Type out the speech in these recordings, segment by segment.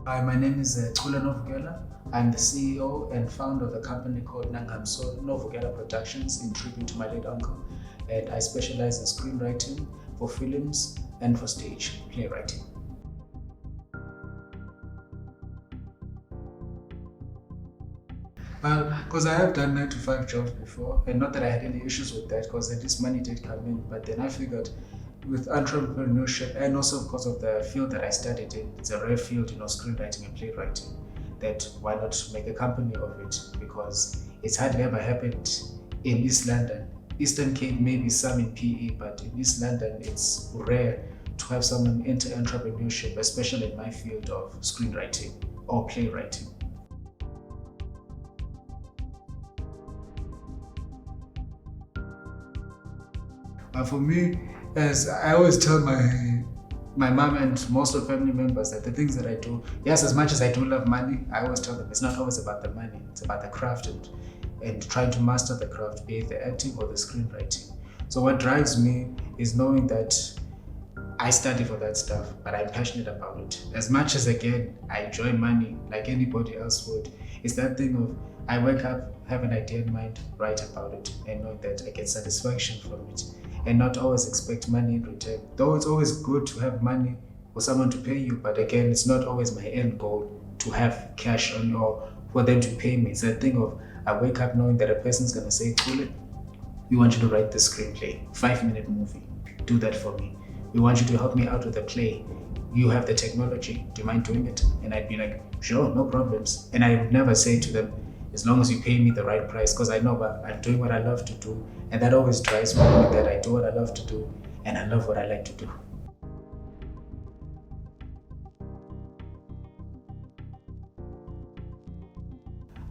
Hi, my name is Chule Novukela. I'm the CEO and founder of a company called Novukela Productions in tribute to my late uncle. And I specialize in screenwriting for films and for stage playwriting. Well, because I have done 9 to 5 jobs before, and not that I had any issues with that, because at least money did come in. But then I figured with entrepreneurship, and also because of the field that I studied in, it's a rare field, screenwriting and playwriting, that why not make a company of it? Because it's hardly ever happened in East London. Eastern Cape, maybe some in PE, but in East London, it's rare to have someone enter entrepreneurship, especially in my field of screenwriting or playwriting. For me, as I always tell my mom and most of family members that the things that I do, yes, as much as I do love money, I always tell them it's not always about the money, it's about the craft and trying to master the craft, be it the acting or the screenwriting. So what drives me is knowing that I study for that stuff, but I'm passionate about it. As much as, again, I enjoy money like anybody else would, it's that thing of I wake up, have an idea in mind, write about it, and know that I get satisfaction from it, and not always expect money in return. Though it's always good to have money for someone to pay you, but again, it's not always my end goal to have cash on or for them to pay me. It's that thing of I wake up knowing that a person's gonna say, Chule, we want you to write the screenplay, 5-minute movie. Do that for me. We want you to help me out with the play. You have the technology. Do you mind doing it? And I'd be like, sure, no problems. And I would never say to them, as long as you pay me the right price, because I know I'm doing what I love to do. And that always drives me that I do what I love to do and I love what I like to do.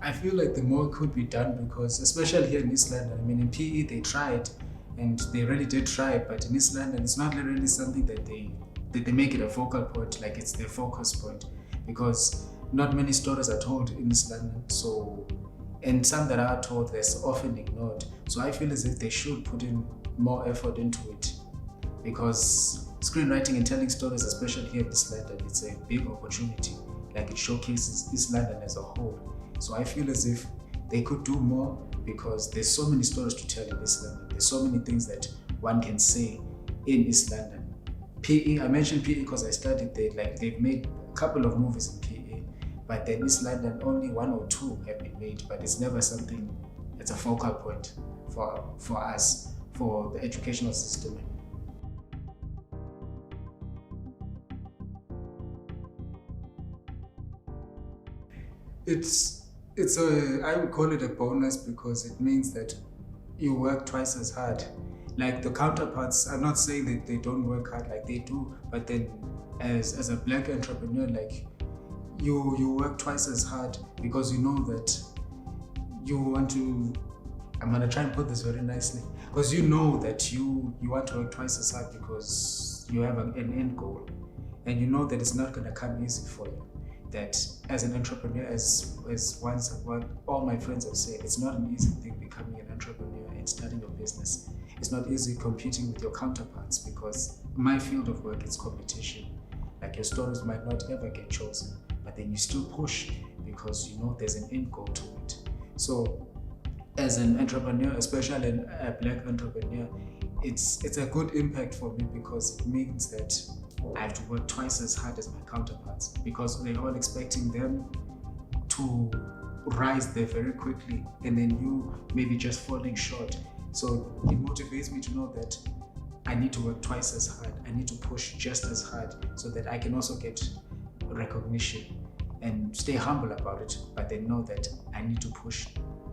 I feel like the more could be done because, especially here in East London, I mean, in PE they tried and they really did try, but in East London it's not really something that they make it a focal point, like it's their focus point, because not many stories are told in East London. So, and some that are told, they're often ignored. So I feel as if they should put in more effort into it, because screenwriting and telling stories, especially here in East London, it's a big opportunity. Like it showcases East London as a whole. So I feel as if they could do more because there's so many stories to tell in East London. There's so many things that one can say in East London. PE, I mentioned PE because I studied there. Like they've made a couple of movies in PE, but then East London only 1 or 2 have been made. But it's never something. It's a focal point for us, for the educational system. I would call it a bonus because it means that you work twice as hard. Like the counterparts, I'm not saying that they don't work hard, like they do, but then as a black entrepreneur, like you work twice as hard because you know that you want to, I'm gonna try and put this very nicely, because you know that you want to work twice as hard because you have an end goal, and you know that it's not gonna come easy for you. That as an entrepreneur, as what all my friends have said, it's not an easy thing becoming an entrepreneur and starting a business. It's not easy competing with your counterparts because my field of work is competition. Like your stories might not ever get chosen, but then you still push because you know there's an end goal to it. So as an entrepreneur, especially a black entrepreneur, it's a good impact for me because it means that I have to work twice as hard as my counterparts because they're all expecting them to rise there very quickly and then you maybe just falling short. So it motivates me to know that I need to work twice as hard. I need to push just as hard so that I can also get recognition and stay humble about it, but then know that I need to push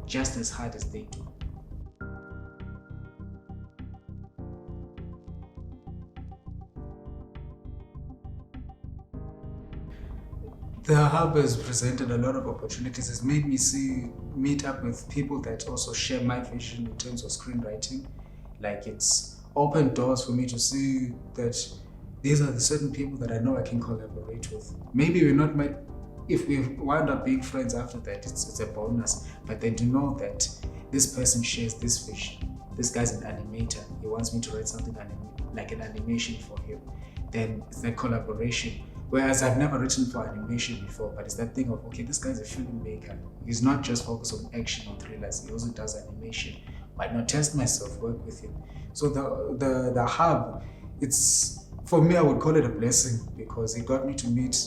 just as hard as they do. The hub has presented a lot of opportunities. It's made me meet up with people that also share my vision in terms of screenwriting. Like it's opened doors for me to see that these are the certain people that I know I can collaborate with. Maybe we're not meant, if we wind up being friends after that, it's a bonus. But then to know that this person shares this vision. This guy's an animator. He wants me to write something like an animation for him. Then it's a collaboration Whereas I've never written for animation before, but it's that thing of, okay, this guy's a filmmaker. He's not just focused on action or thrillers, he also does animation. Why not test myself, work with him? So the hub, it's, for me, I would call it a blessing because it got me to meet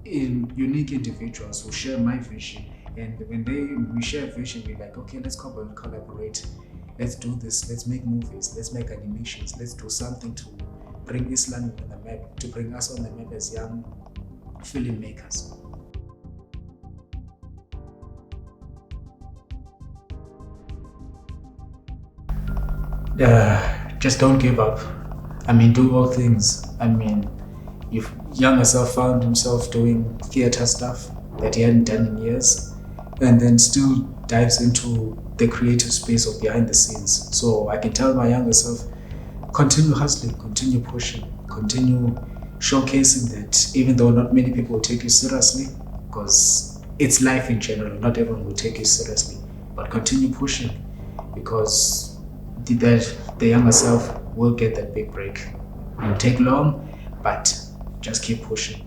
in unique individuals who share my vision. And when we share vision, we're like, okay, let's collaborate. Let's do this. Let's make movies. Let's make animations. Let's do something to bring Islam on the map, to bring us on the map as young filmmakers. Just don't give up. I mean, do all things. I mean, if young myself found himself doing theater stuff that he hadn't done in years, and then still dives into the creative space of behind the scenes. So I can tell my younger self, continue hustling, continue pushing, continue showcasing that even though not many people will take you seriously, because it's life in general, not everyone will take you seriously, but continue pushing because the younger self will get that big break. It will take long, but just keep pushing.